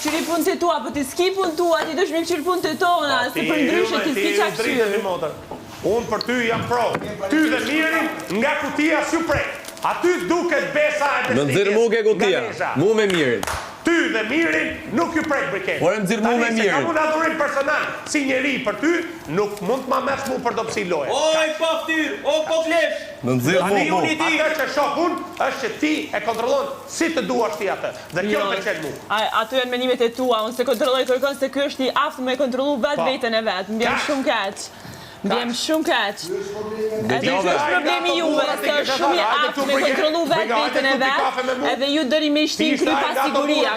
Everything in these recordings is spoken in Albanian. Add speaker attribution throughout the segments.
Speaker 1: qyri punë të tua, po ti s'ki punë tua, ti dëshmi qyri punë të tona, se për ndryshe ti s'ki qa këshyrë.
Speaker 2: Unë për ty jam pro. Ty dhe mirin nga kutia s'ju prej. Aty duket besa e
Speaker 3: Më nxirr mu ke kutia, mu me mirin.
Speaker 2: Ty dhe mirin nuk ju prek briket.
Speaker 3: Por e nxirr mu me mirin.
Speaker 2: Kam unë adhurim personal si njeri për ty, nuk mund të ma mersh mu për dopsi loje.
Speaker 4: Oj, po ftyr, o po flesh.
Speaker 3: Më nxirr mu.
Speaker 2: Atë që shoh unë është që ti e kontrollon si të duash ti atë. Dhe kjo më pëlqen mu.
Speaker 1: Ato janë menimet e tua, unë se kontrolloj kërkon se ky është i aftë me kontrollu vetë veten e vet. Mbjem shumë keq. Mbjem shumë keq. Edhe është problemi juve, se është shumë i aftë me kontrollu vetë veten e vet, edhe ju dëri me shtin kry pa siguria.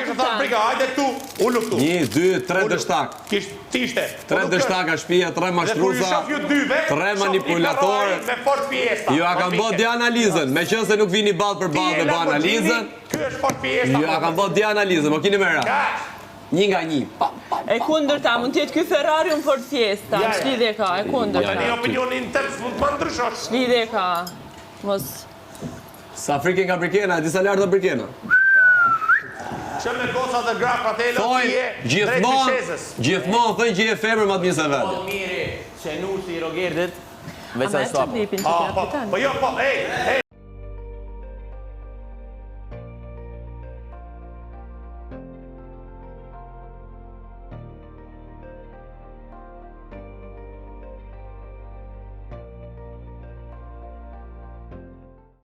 Speaker 2: Hajde tu, u luftu.
Speaker 3: 1, 2, 3 dështak.
Speaker 2: Tishte.
Speaker 3: 3 dështaka shtëpia, 3 mashtruesa, 3 manipulatorë. Ju a kanë bërë dianalizën, meqense nuk vini ballë për ballë me analizën.
Speaker 2: Ky është Ford Fiesta.
Speaker 3: Ju a kanë bërë dianalizën, mo keni më ra. 1 nga 1.
Speaker 1: E kundërta, mund t'jetë ky Ferrari unë Ford Fiesta, shlidhje ka, e kundërta.
Speaker 2: Tani opinionin tëmë mund të më ndryshosh.
Speaker 1: Shlidhje ka, mos...
Speaker 3: Sa frikën nga Brikena, disa lartë dhe Brikena.
Speaker 2: Që me goca dhe grafa të elë, ti e drejt shezës.
Speaker 3: Gjithmonë thënë që je femër më të mirë se vetë.
Speaker 4: Po miri, Shenusi i Rogerdit, veç
Speaker 1: A
Speaker 4: sa
Speaker 1: me e që
Speaker 4: stop.
Speaker 1: blipin që t'ja pitan?
Speaker 2: Po jo, po, ej,